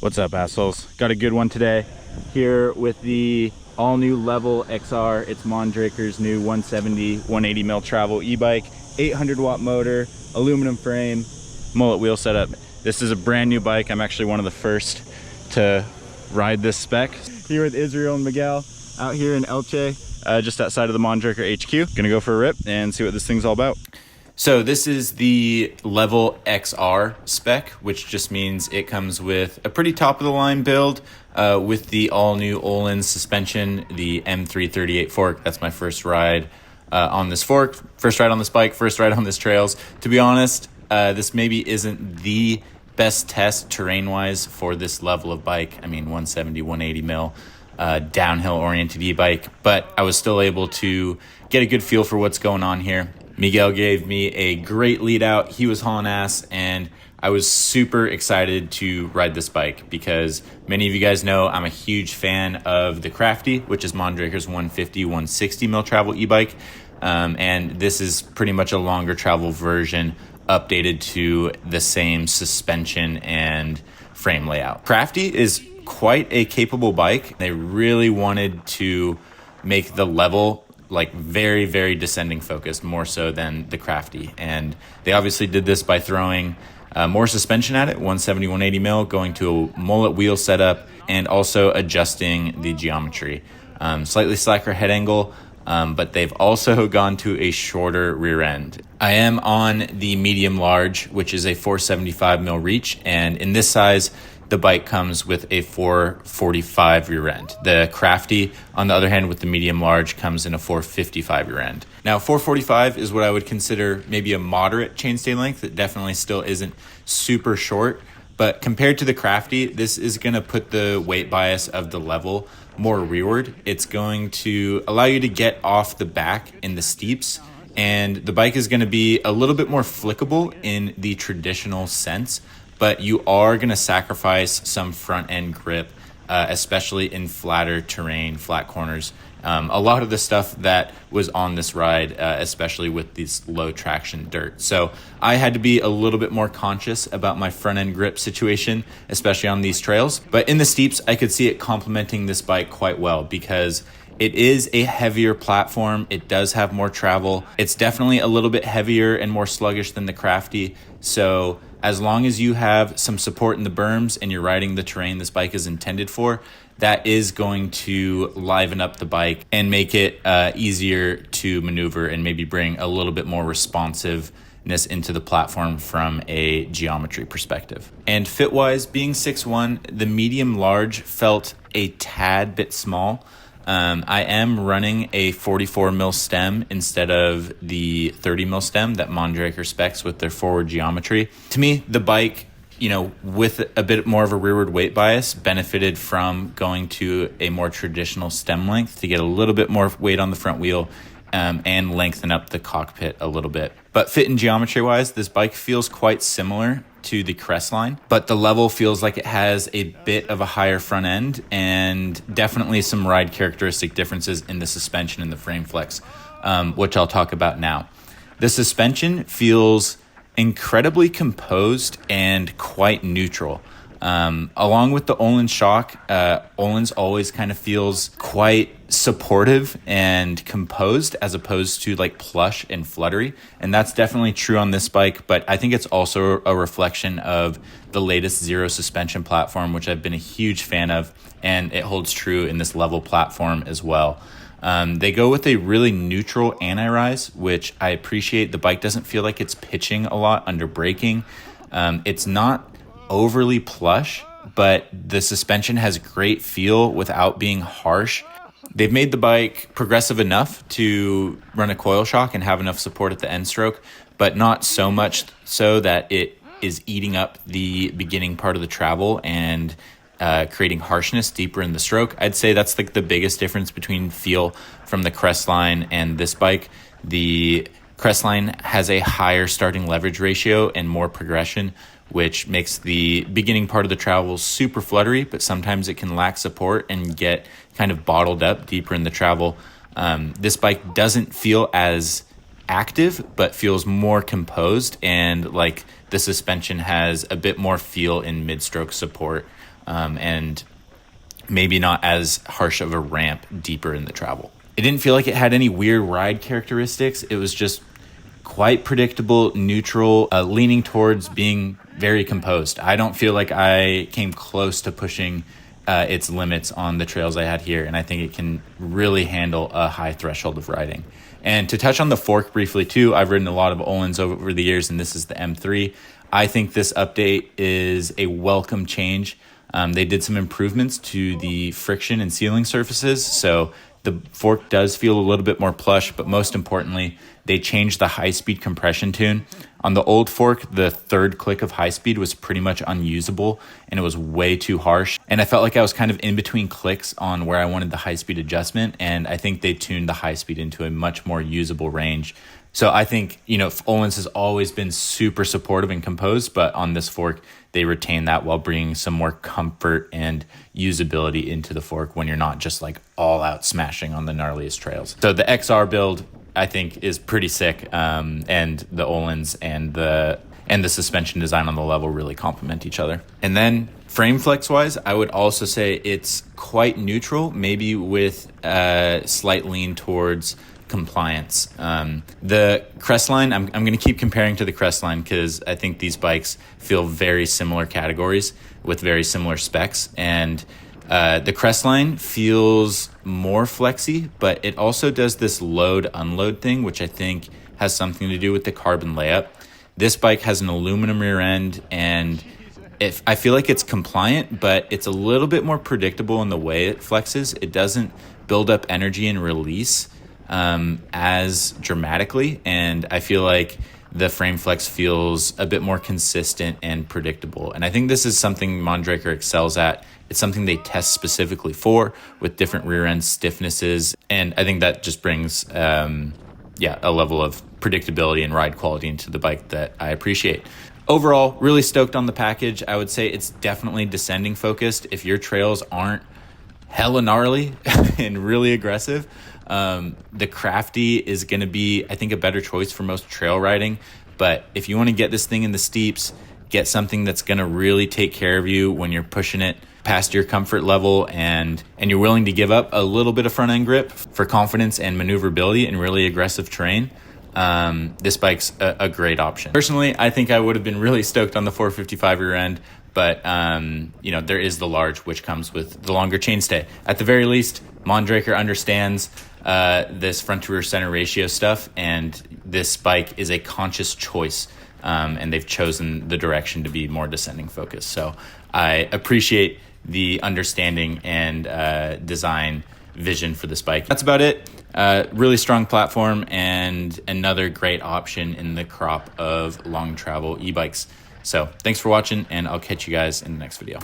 What's up, assholes? Got a good one today here with the all new Level XR. It's Mondraker's new 170 180 mil travel e-bike, 800 watt motor, aluminum frame, mullet wheel setup. This is a brand new bike. I'm actually one of the first to ride this spec. Here with Israel and Miguel out here in Elche, just outside of the Mondraker HQ. Gonna go for a rip and see what this thing's all about. So this is the Level XR spec, which just means it comes with a pretty top of the line build with the all new Öhlins suspension, the M338 fork. That's my first ride on this fork, first ride on this bike, first ride on this trails. To be honest, this maybe isn't the best test terrain wise for this level of bike. I mean, 170, 180 mil. Downhill oriented e-bike, but I was still able to get a good feel for what's going on here. Miguel gave me a great lead out. He was hauling ass, and I was super excited to ride this bike because many of you guys know I'm a huge fan of the Crafty, which is Mondraker's 150, 160 mil travel e-bike. And this is pretty much a longer travel version updated to the same suspension and frame layout. Crafty is quite a capable bike. They really wanted to make the Level like very, very descending focused, more so than the Crafty. And they obviously did this by throwing more suspension at it, 170, 180 mil, going to a mullet wheel setup, and also adjusting the geometry. Slightly slacker head angle, but they've also gone to a shorter rear end. I am on the medium large, which is a 475 mil reach, and in this size, the bike comes with a 445 rear end. The Crafty, on the other hand, with the medium large, comes in a 455 rear end. Now, 445 is what I would consider maybe a moderate chainstay length. It definitely still isn't super short, but compared to the Crafty, this is gonna put the weight bias of the Level more rearward. It's going to allow you to get off the back in the steeps, and the bike is gonna be a little bit more flickable in the traditional sense, but you are going to sacrifice some front end grip, especially in flatter terrain, flat corners. A lot of the stuff that was on this ride, especially with this low traction dirt. So I had to be a little bit more conscious about my front end grip situation, especially on these trails. But in the steeps, I could see it complementing this bike quite well because it is a heavier platform. It does have more travel. It's definitely a little bit heavier and more sluggish than the Crafty. So as long as you have some support in the berms and you're riding the terrain this bike is intended for, that is going to liven up the bike and make it easier to maneuver and maybe bring a little bit more responsiveness into the platform from a geometry perspective. And fit-wise, being 6'1", the medium large felt a tad bit small. I am running a 44 mil stem instead of the 30 mil stem that Mondraker specs with their forward geometry. To me, the bike, with a bit more of a rearward weight bias, benefited from going to a more traditional stem length to get a little bit more weight on the front wheel and lengthen up the cockpit a little bit. But fit and geometry wise, this bike feels quite similar to the Crestline, but the Level feels like it has a bit of a higher front end and definitely some ride characteristic differences in the suspension and the frame flex, which I'll talk about now. The suspension feels incredibly composed and quite neutral. Along with the Öhlins shock, Öhlins always kind of feels quite supportive and composed as opposed to like plush and fluttery. And that's definitely true on this bike, but I think it's also a reflection of the latest Zero suspension platform, which I've been a huge fan of, and it holds true in this Level platform as well. They go with a really neutral anti-rise, which I appreciate. The bike doesn't feel like it's pitching a lot under braking. It's not overly plush, but the suspension has great feel without being harsh. They've made the bike progressive enough to run a coil shock and have enough support at the end stroke, but not so much so that it is eating up the beginning part of the travel and creating harshness deeper in the stroke. I'd say that's like the biggest difference between feel from the Crestline and this bike. The Crestline has a higher starting leverage ratio and more progression, which makes the beginning part of the travel super fluttery, but sometimes it can lack support and get kind of bottled up deeper in the travel. This bike doesn't feel as active, but feels more composed, and like the suspension has a bit more feel in mid-stroke support, and maybe not as harsh of a ramp deeper in the travel. It didn't feel like it had any weird ride characteristics. It was just quite predictable, neutral, leaning towards being very composed. I don't feel like I came close to pushing its limits on the trails I had here, and I think it can really handle a high threshold of riding. And to touch on the fork briefly too, I've ridden a lot of Öhlins over the years, and this is the M3. I think this update is a welcome change. They did some improvements to the friction and sealing surfaces, so the fork does feel a little bit more plush, but most importantly, they changed the high-speed compression tune. On the old fork, the third click of high-speed was pretty much unusable, and it was way too harsh. And I felt like I was kind of in between clicks on where I wanted the high-speed adjustment, and I think they tuned the high-speed into a much more usable range. So I think, Öhlins has always been super supportive and composed, but on this fork, they retain that while bringing some more comfort and usability into the fork when you're not just like all out smashing on the gnarliest trails. So the XR build, I think, is pretty sick, and the Öhlins and the suspension design on the level really complement each other. And then frame flex wise, I would also say it's quite neutral, maybe with a slight lean towards compliance. The Crestline, I'm going to keep comparing to the Crestline because I think these bikes feel very similar categories with very similar specs. And the Crestline feels more flexy, but it also does this load unload thing, which I think has something to do with the carbon layup. This bike has an aluminum rear end, and I feel like it's compliant, but it's a little bit more predictable in the way it flexes. It doesn't build up energy and release as dramatically, and I feel like the frame flex feels a bit more consistent and predictable. And I think this is something Mondraker excels at. It's something they test specifically for with different rear end stiffnesses, and I think that just brings a level of predictability and ride quality into the bike that I appreciate. Overall, really stoked on the package. I would say it's definitely descending focused. If your trails aren't hella gnarly and really aggressive, the Crafty is going to be, I think, a better choice for most trail riding. But if you want to get this thing in the steeps, get something that's going to really take care of you when you're pushing it past your comfort level, and you're willing to give up a little bit of front end grip for confidence and maneuverability in really aggressive terrain, this bike's a great option. Personally, I think I would have been really stoked on the 455 rear end, but there is the large, which comes with the longer chainstay. At the very least, Mondraker understands this front to rear center ratio stuff, and this bike is a conscious choice, and they've chosen the direction to be more descending focused. So I appreciate the understanding and design vision for this bike. That's about it. Really strong platform and another great option in the crop of long travel e-bikes. So thanks for watching, and I'll catch you guys in the next video.